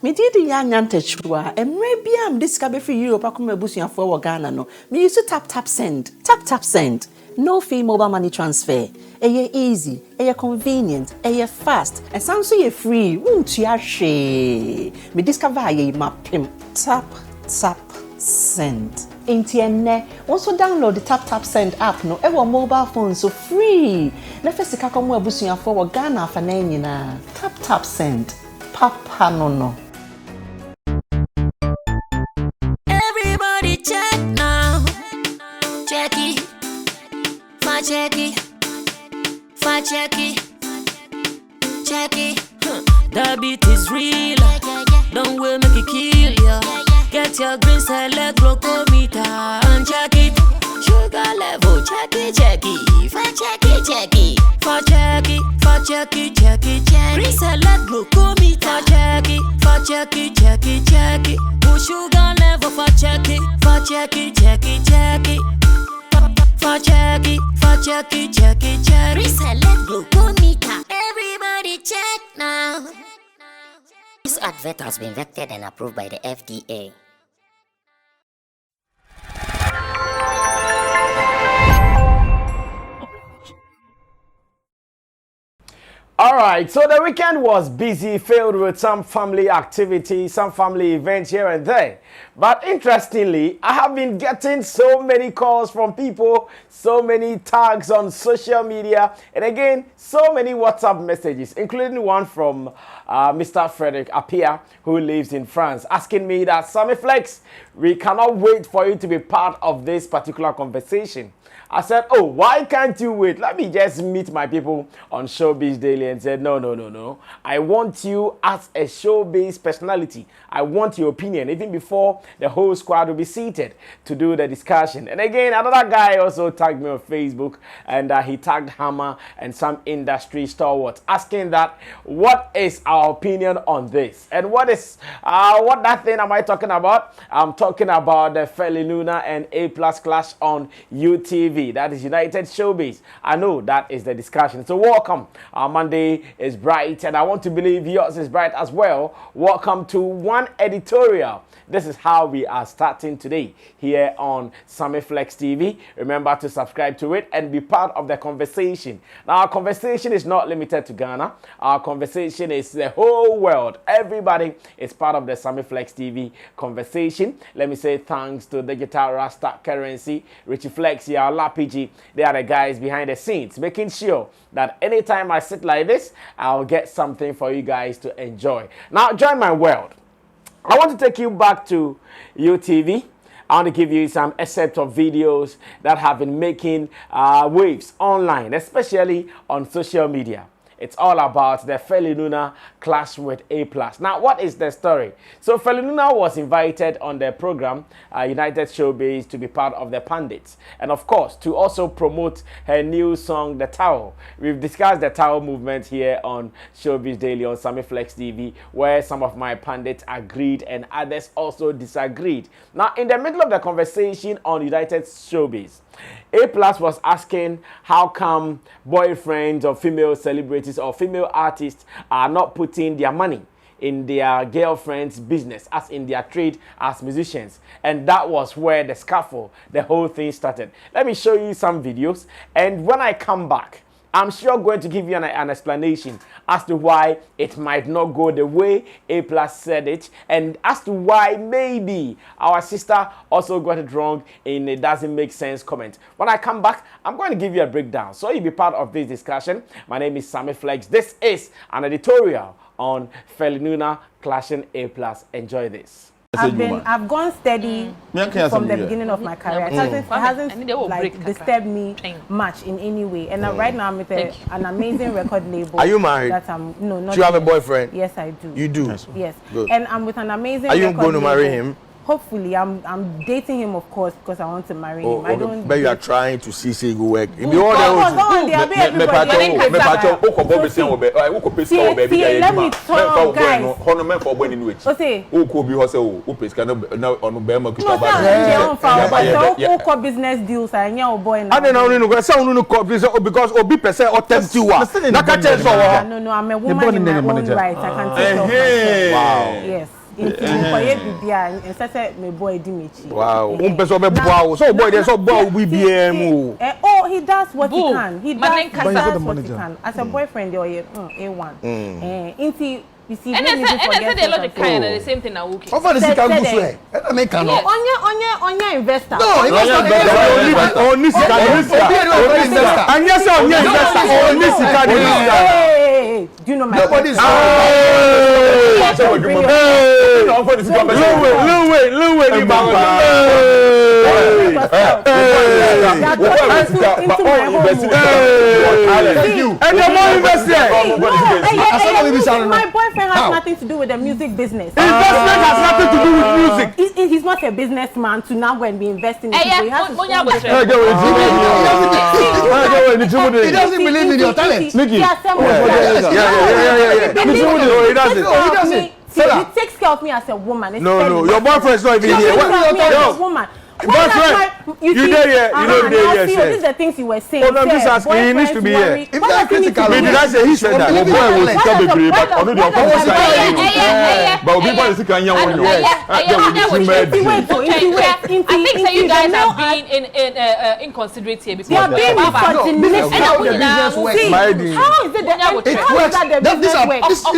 Me did Yanyante Chua, and maybe I'm discovered for you, Pakuma Busia for Ghana. No, me used to tap send. Tap send. No fee mobile money transfer. Eye easy, eye convenient, eye fast, and sounds so free. Won't you share? Me discover ye mapim. Tap send. Intienne, also download the tap send app no ever mobile phone so free. Na first ka komo abusuya for Ghana fa na nyina. Tap send. Papa no. Everybody check now. Check it. Check it. The beat is real. Don't wait, make it kill ya. Get your green select glucometer and check it. Sugar level, check it. Check it. Green select glucometer. Check it. Put sugar level for check it. Check it. Reselect glucometer. Everybody check now. This advert has been vetted and approved by the FDA. All right, so the weekend was busy, filled with some family activities, some family events here and there. But interestingly, I have been getting so many calls from people, so many tags on social media, and again, so many WhatsApp messages, including one from Mr. Frederick Apia, who lives in France, asking me that, Sammy Flex, we cannot wait for you to be part of this particular conversation. I said, oh, why can't you wait? Let me just meet my people on Showbiz Daily, and said, no. I want you as a Showbiz personality. I want your opinion, even before the whole squad will be seated to do the discussion. And again, another guy also tagged me on Facebook, and he tagged Hammer and some industry stalwarts, asking that, what is our opinion on this? And what that thing am I talking about? I'm talking about the Feli, Nuna and A+ clash on UTV. That is United Showbiz. I know that is the discussion. So welcome. Our Monday is bright, and I want to believe yours is bright as well. Welcome to one editorial. This is how we are starting today here on Sammy Flex TV. Remember to subscribe to it and be part of the conversation. Now, our conversation is not limited to Ghana. Our conversation is the whole world. Everybody is part of the Sammy Flex TV conversation. Let me say thanks to Digital Rasta Currency, Richie Flex, Lapiji. They are the guys behind the scenes, making sure that anytime I sit like this, I'll get something for you guys to enjoy. Now, join my world. I want to take you back to UTV. I want to give you some excerpts of videos that have been making waves online, especially on social media. It's all about the Feli Nuna clash with A+. Now, what is the story? So, Feli Nuna was invited on the program, United Showbiz, to be part of the pundits. And, of course, to also promote her new song, The Towel. We've discussed the Towel movement here on Showbiz Daily on Sammy Flex TV, where some of my pundits agreed and others also disagreed. Now, in the middle of the conversation on United Showbiz, A+ was asking how come boyfriends of female celebrities or female artists are not putting their money in their girlfriend's business, as in their trade as musicians. And that was where the scuffle, the whole thing started. Let me show you some videos, and when I come back, I'm sure going to give you an explanation as to why it might not go the way A+ said it, and as to why maybe our sister also got it wrong in a doesn't make sense comment. When I come back, I'm going to give you a breakdown, so you'll be part of this discussion. My name is Sammy Flex. This is an editorial on Feli Nuna clashing A+. Enjoy this. I've gone steady from the beginning of my career. It hasn't like disturbed me much in any way. And right now I'm with an amazing record label. Are you married? No, not do you have a yet. boyfriend? Yes, I do. You do? Yes. Good. And I'm with an amazing Are you record going to marry label. him? hopefully I'm dating him, of course, because I want to marry him. I don't. But you are trying to see go work. In the order, let me talk, guys. Business deals. I know boy. I don't know because Obi person or test you. No, I'm a woman in my own right. I can take off. Wow. Yes. Wow. So boy, there's so boy we BM. Oh, he does what he can. He does what he can. As a boyfriend, you're A1. You see, and I said a lot of kind the same thing now. Okay. Over the second go swear. I make can. On your investor. No, only investor. And yes, on your investor. Only Hey, do you know my nobody's my boyfriend has nothing to do with the music business. Investment has nothing to do with music. He's not a businessman to now go and be investing in people. He doesn't believe in your talent. He takes care of me as a woman. No, your boyfriend is not even here. What woman? Boyfriend, you there here? You know there here. These are the things you were saying. Oh, no, I'm just asking. He needs to be here. If that's critical, did I say he said that? But people is can young one. I think that you guys are being inconsiderate here because they are being misogynistic. How is it that these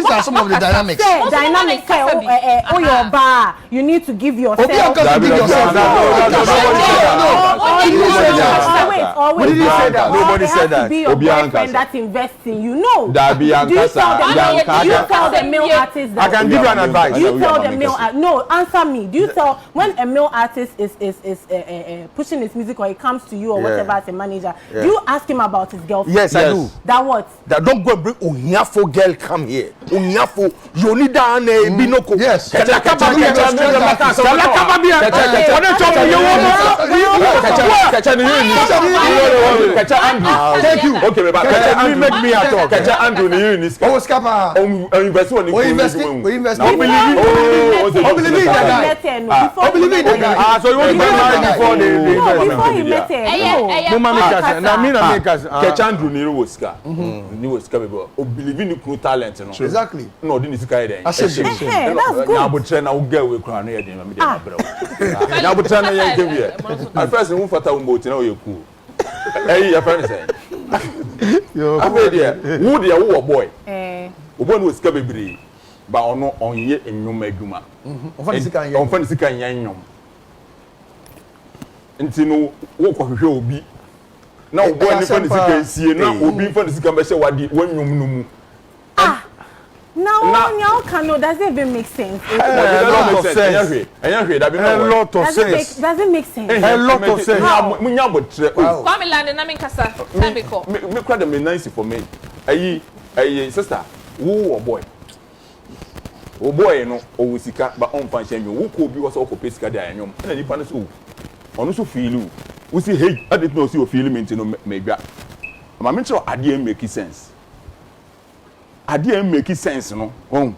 are some of the dynamics. Dynamics. Oh, your bar. You need to give yourself. Nobody said that. Be your boyfriend that invests in you. No. Do you tell the male artist that? I can give you an advice. You tell the male no, answer me. Do you tell when a male artist is pushing his music or he comes to you or whatever as a manager, do you ask him about his girlfriend? Yes, I do. That what? That don't go and bring Onyafo girl come here. Onyafo, you need that Binoko. Yes. Thank you. Okay, make me a talk. Andrew, oh, Scapa. Invest in so you want to buy before the before you met her. Catch Andrew Nero was Ska. Ni was Ska before. O believe in the talent, no. Exactly. No, didn't see Kai then. That's good. Now, but train now get we crown here. Now, but train now give here. At first, we for town boat. Now you cool. Hey, your friend say. I made here. Who the boy? One was Ska baby. But on ye in no meduma. On fancy can yan. Ntino wo kohwe obi na obo ni fancy can see na obi fancy can be say wadi wannum numu now can does it even make sense? A lot of sense. Does it make sense? A lot of sense. Munya botre. Kwame land na me kasa. Time ko. Me kwa dem nice for me. Ayi sister, wo boy. O boy no o sika ba on fan shame wo ko bi wo so ko pesika da anyom. Na nipa no so ono so feel we see hey I didn't know see you feel me no megba ma me tro ade make sense no oh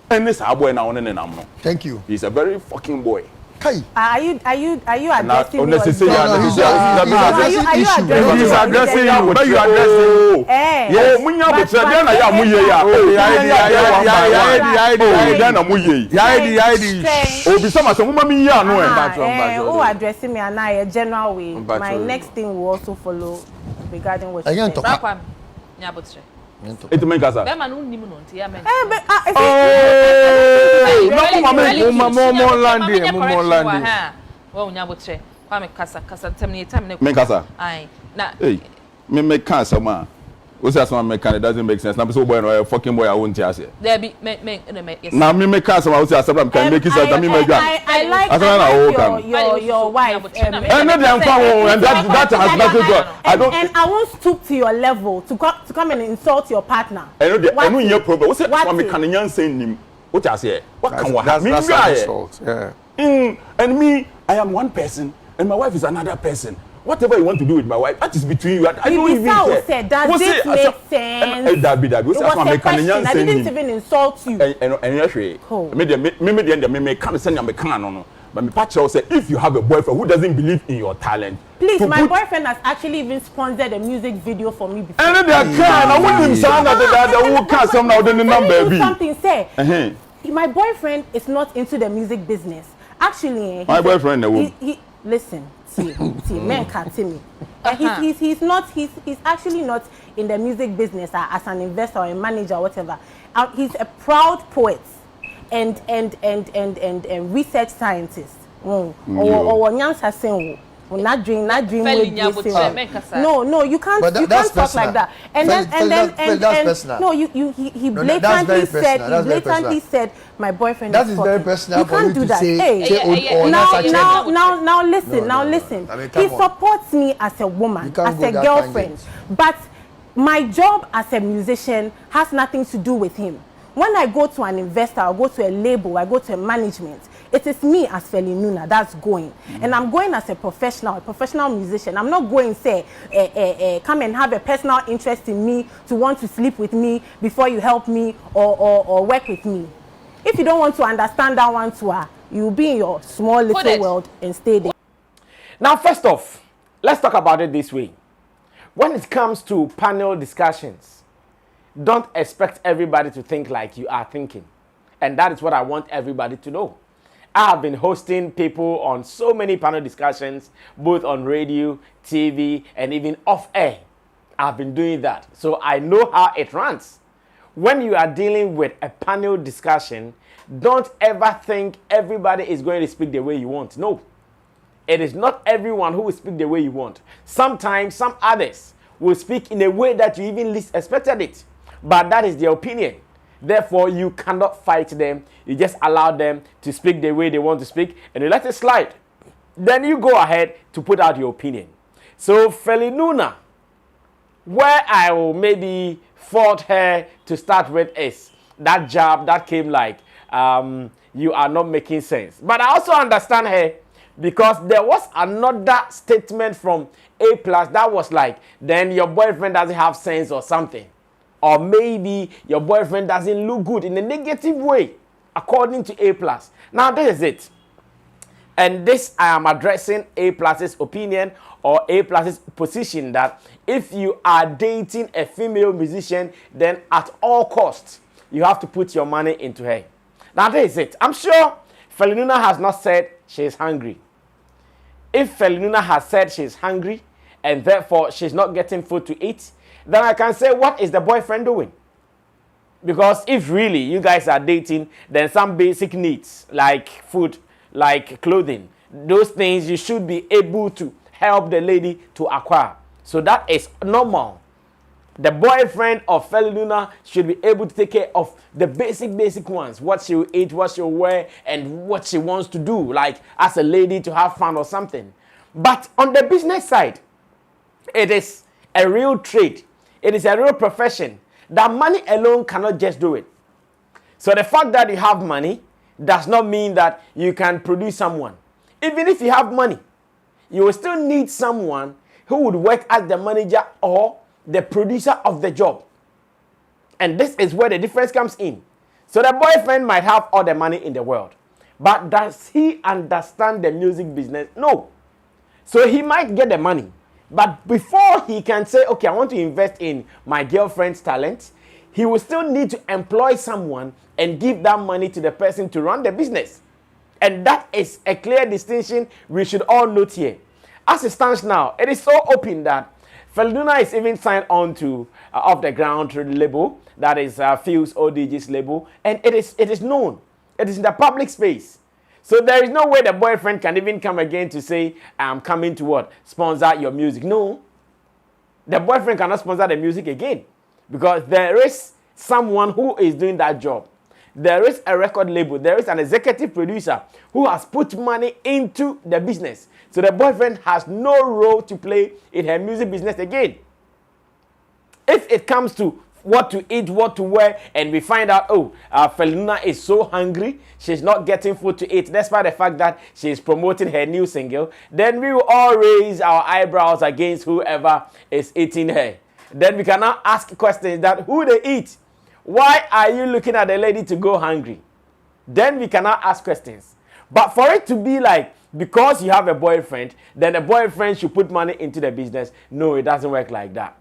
and this boy na one nam no thank you he's a very fucking boy kai are you addressing me he's addressing you but you addressing yo munya botra dey na ya muye ya dey na muye ya obi sama so mama mi ya no who addressing me and I general way my next thing will also follow regarding what you said nya botre it make us be man unnim no ntia men mo land wo nya botre kwa me kasa tem ne time ne me kasa ai na hey me kasa ma o say asoma me can it doesn't make sense na be so boy no fucking boy I won't hear say there be me yes na me kasa ma o say asoma can make sense na me I like your wife and that has nothing to I don't and I won't stoop to your level to come and insult your partner I know your problem o say me can yan say nim o just say what can we have me yeah And me, I am one person, and my wife is another person. Whatever you want to do with my wife, that is between you. I don't even care. Said, does this make sense? It was a question. I didn't even insult you. And actually, me can't send you no. But me patch say if you have a boyfriend who doesn't believe in your talent. Please, my boyfriend has actually even sponsored a music video for me before. And they can. I want him sound that who can't somehow the number be. Something say. My boyfriend is not into the music business. Actually, my boyfriend, he listen. See, men can't see me. He's actually not in the music business as an investor or a manager or whatever. He's a proud poet and research scientist. Or not dream no, you can't talk like that. And no, he blatantly said my boyfriend that is very personal. You can't do that. Now listen. He supports me as a woman, as a girlfriend. But my job as a musician has nothing to do with him. When I go to an investor, I go to a label, I go to a management, it is me as Feli Nuna that's going. And I'm going as a professional musician. I'm not going say, come and have a personal interest in me to want to sleep with me before you help me or work with me. If you don't want to understand that one too, you'll be in your small little world and stay there. Now, first off, let's talk about it this way. When it comes to panel discussions, don't expect everybody to think like you are thinking. And that is what I want everybody to know. I have been hosting people on so many panel discussions, both on radio, TV, and even off air. I've been doing that. So I know how it runs. When you are dealing with a panel discussion, don't ever think everybody is going to speak the way you want. No. It is not everyone who will speak the way you want. Sometimes some others will speak in a way that you even least expected it. But that is their opinion. Therefore, you cannot fight them. You just allow them to speak the way they want to speak, and you let it slide. Then you go ahead to put out your opinion. So, Feli Nuna, where I will maybe fault her to start with is that jab that came like, you are not making sense. But I also understand her because there was another statement from A+ that was like, then your boyfriend doesn't have sense or something. Or maybe your boyfriend doesn't look good in a negative way, according to A+. Now, this is it. And this, I am addressing A+'s opinion or A+'s position that if you are dating a female musician, then at all costs, you have to put your money into her. Now, this is it. I'm sure Feli Nuna has not said she is hungry. If Feli Nuna has said she is hungry and therefore she's not getting food to eat, then I can say, what is the boyfriend doing? Because if really you guys are dating, then some basic needs like food, like clothing, those things you should be able to help the lady to acquire. So that is normal. The boyfriend of Feli Nuna should be able to take care of the basic ones. What she will eat, what she will wear, and what she wants to do, like as a lady to have fun or something. But on the business side, it is a real trade. It is a real profession. That money alone cannot just do it. So the fact that you have money does not mean that you can produce someone. Even if you have money, you will still need someone who would work as the manager or the producer of the job. And this is where the difference comes in. So the boyfriend might have all the money in the world, but does he understand the music business? No. So he might get the money, but before he can say, okay, I want to invest in my girlfriend's talent, he will still need to employ someone and give that money to the person to run the business. And that is a clear distinction we should all note here. As it stands now, it is so open that Feli Nuna is even signed on to Off the Ground label, that is Fuse ODG's label, and it is known. It is in the public space. So there is no way the boyfriend can even come again to say, I'm coming to what? Sponsor your music. No. The boyfriend cannot sponsor the music again because there is someone who is doing that job. There is a record label. There is an executive producer who has put money into the business. So the boyfriend has no role to play in her music business again. If it comes to what to eat, what to wear, and we find out, oh, Felina is so hungry, she's not getting food to eat, despite the fact that she's promoting her new single, then we will all raise our eyebrows against whoever is eating her. Then we can now ask questions that who they eat. Why are you looking at the lady to go hungry? Then we can now ask questions. But for it to be like, because you have a boyfriend, then the boyfriend should put money into the business. No, it doesn't work like that.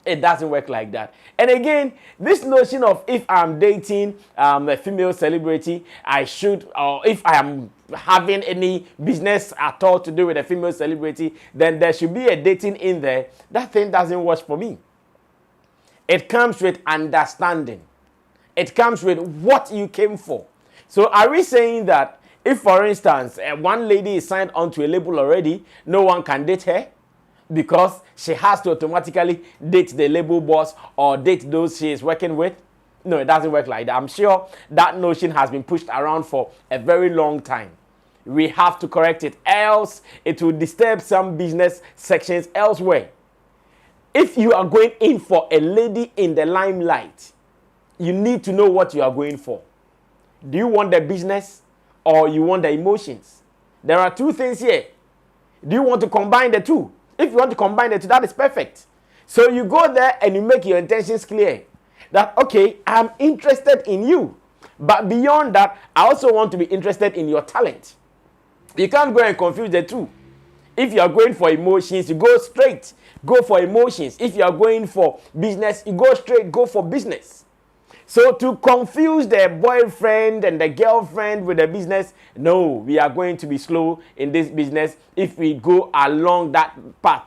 It doesn't work like that. And again, this notion of if I'm dating a female celebrity, I should, or if I am having any business at all to do with a female celebrity, then there should be a dating in there. That thing doesn't work for me. It comes with understanding. It comes with what you came for. So are we saying that if, for instance, one lady is signed onto a label already, no one can date her because she has to automatically date the label boss or date those she is working with? No, it doesn't work like that. I'm sure that notion has been pushed around for a very long time. We have to correct it, else it will disturb some business sections elsewhere. If you are going in for a lady in the limelight, you need to know what you are going for. Do you want the business or you want the emotions? There are two things here. Do you want to combine the two? If you want to combine the two, that is perfect. So you go there and you make your intentions clear. That, okay, I'm interested in you. But beyond that, I also want to be interested in your talent. You can't go and confuse the two. If you are going for emotions, you go straight. Go for emotions. If you are going for business, you go straight. Go for business. So to confuse the boyfriend and the girlfriend with the business, no, we are going to be slow in this business if we go along that path.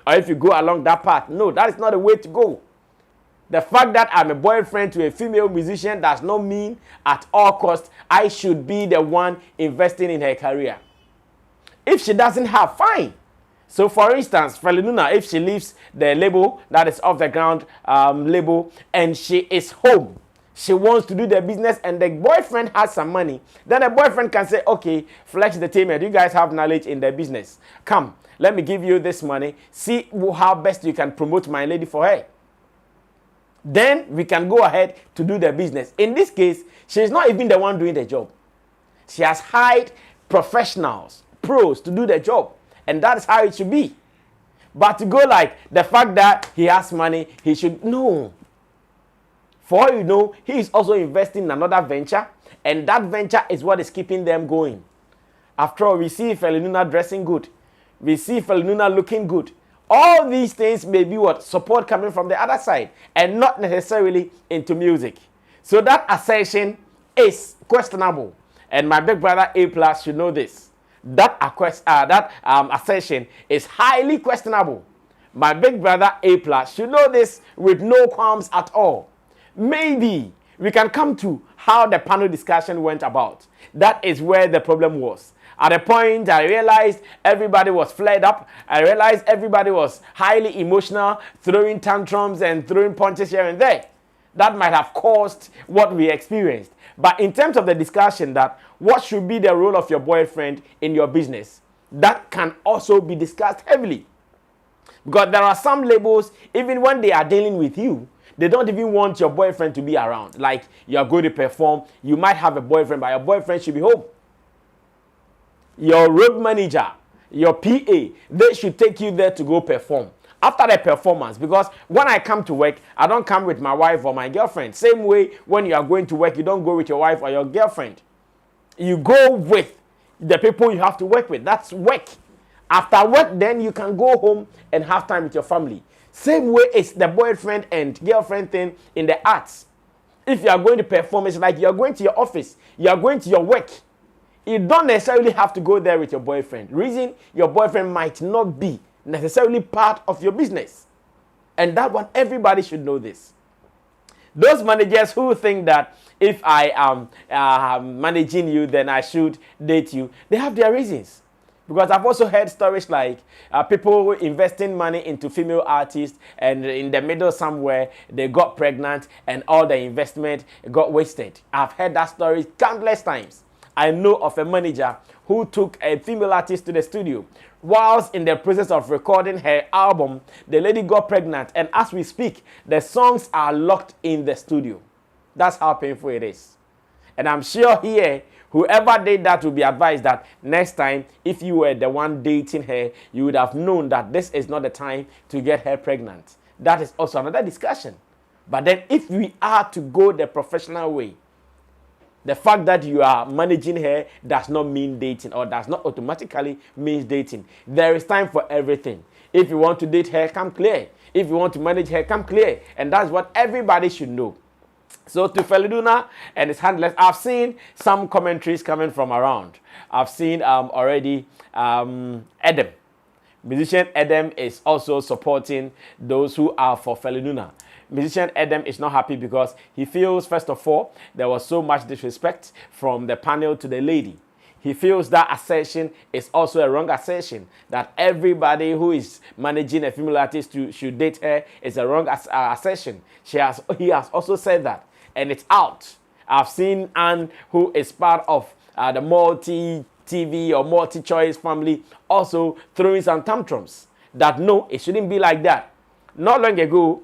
Or if you go along that path, no, that is not the way to go. The fact that I'm a boyfriend to a female musician does not mean at all costs I should be the one investing in her career. If she doesn't have, fine. So for instance, Feli Nuna, if she leaves the label that is off the ground label and she is home, she wants to do the business and the boyfriend has some money, then the boyfriend can say, okay, Flex Entertainment, you guys have knowledge in the business. Come, let me give you this money. See how best you can promote my lady for her. Then we can go ahead to do the business. In this case, she's not even the one doing the job. She has hired professionals, pros to do the job. And that's how it should be. But to go like the fact that he has money, he should know. For all you know, he is also investing in another venture. And that venture is what is keeping them going. After all, we see Feli Nuna dressing good. We see Feli Nuna looking good. All these things may be what? Support coming from the other side. And not necessarily into music. So that assertion is questionable. And my big brother A+ should know this. That assertion is highly questionable. My big brother A+ should know this with no qualms at all. Maybe we can come to how the panel discussion went about. That is where the problem was. At a point, I realized everybody was flared up. I realized everybody was highly emotional, throwing tantrums and throwing punches here and there. That might have caused what we experienced. But in terms of the discussion that what should be the role of your boyfriend in your business, that can also be discussed heavily. Because there are some labels, even when they are dealing with you, they don't even want your boyfriend to be around. Like you are going to perform, you might have a boyfriend, but your boyfriend should be home. Your road manager, your PA, they should take you there to go perform. After the performance, because when I come to work, I don't come with my wife or my girlfriend. Same way, when you are going to work, you don't go with your wife or your girlfriend. You go with the people you have to work with. That's work. After work, then you can go home and have time with your family. Same way it's the boyfriend and girlfriend thing in the arts. If you are going to perform, it's like you are going to your office. You are going to your work. You don't necessarily have to go there with your boyfriend. Reason, your boyfriend might not be necessarily part of your business. And that one, everybody should know this. Those managers who think that if I am managing you, then I should date you, they have their reasons. Because I've also heard stories like people investing money into female artists and in the middle somewhere, they got pregnant and all the investment got wasted. I've heard that story countless times. I know of a manager who took a female artist to the studio. Whilst in the process of recording her album, the lady got pregnant, and as we speak, the songs are locked in the studio. That's how painful it is. And I'm sure here, whoever did that will be advised that next time, if you were the one dating her, you would have known that this is not the time to get her pregnant. That is also another discussion. But then if we are to go the professional way, the fact that you are managing her does not mean dating, or does not automatically mean dating. There is time for everything. If you want to date her, come clear. If you want to manage her, come clear. And that's what everybody should know. So to Feli Nuna and his handlers, I've seen some commentaries coming from around. I've seen already Adam. Musician Adam is also supporting those who are for Feli Nuna. Musician Adam is not happy because he feels, first of all, there was so much disrespect from the panel to the lady. He feels that assertion is also a wrong assertion, that everybody who is managing a female artist should date her is a wrong assertion. He has also said that, and it's out. I've seen Anne, who is part of the multi-TV or multi-choice family, also throwing some tantrums that no, it shouldn't be like that. Not long ago,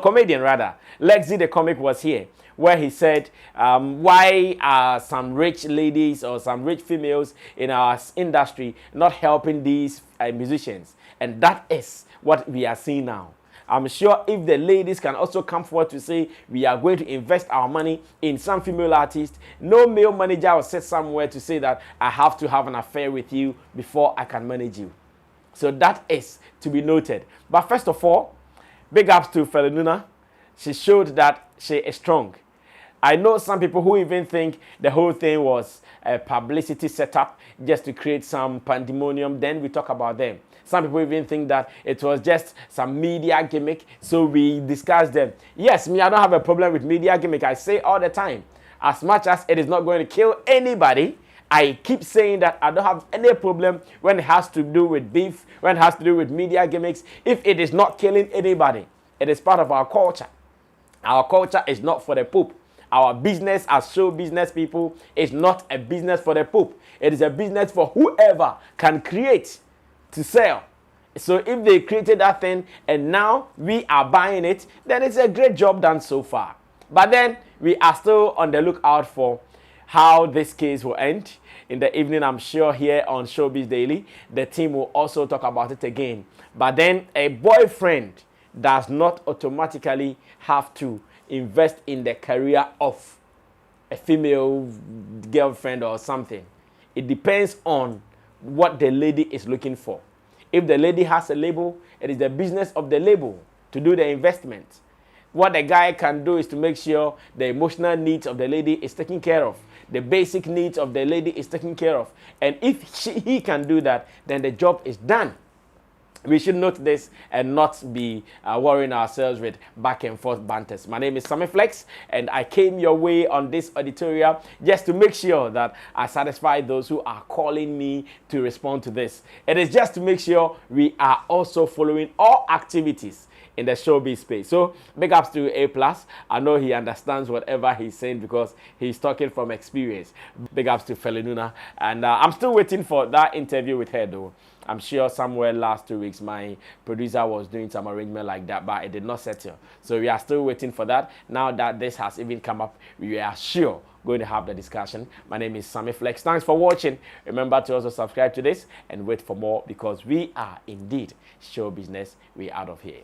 comedian rather, Lexi the comic was here, where he said, why are some rich ladies or some rich females in our industry not helping these musicians? And that is what we are seeing now. I'm sure if the ladies can also come forward to say, we are going to invest our money in some female artist, no male manager will sit somewhere to say that I have to have an affair with you before I can manage you. So that is to be noted. But first of all, big ups to Feli Nuna. She showed that she is strong. I know some people who even think the whole thing was a publicity setup just to create some pandemonium. Then we talk about them. Some people even think that it was just some media gimmick, so we discuss them. Yes, me, I don't have a problem with media gimmick. I say all the time, as much as it is not going to kill anybody, I keep saying that I don't have any problem when it has to do with beef, when it has to do with media gimmicks. If it is not killing anybody, it is part of our culture. Our culture is not for the poop. Our business as show business people is not a business for the poop. It is a business for whoever can create to sell. So if they created that thing and now we are buying it, then it's a great job done so far. But then we are still on the lookout for how this case will end. In the evening, I'm sure here on Showbiz Daily, the team will also talk about it again. But then a boyfriend does not automatically have to invest in the career of a female girlfriend or something. It depends on what the lady is looking for. If the lady has a label, it is the business of the label to do the investment. What the guy can do is to make sure the emotional needs of the lady is taken care of. The basic needs of the lady is taken care of. And if he can do that, then the job is done. We should note this and not be worrying ourselves with back and forth banters. My name is Sammy Flex, and I came your way on this editorial just to make sure that I satisfy those who are calling me to respond to this. It is just to make sure we are also following all activities in the showbiz space. So big ups to A+. I know he understands whatever he's saying because he's talking from experience. Big ups to Feli Nuna. And I'm still waiting for that interview with her though. I'm sure somewhere last 2 weeks my producer was doing some arrangement like that, but it did not settle. So we are still waiting for that. Now that this has even come up, we are sure going to have the discussion. My name is Sammy Flex. Thanks for watching. Remember to also subscribe to this and wait for more because we are indeed show business. We out of here.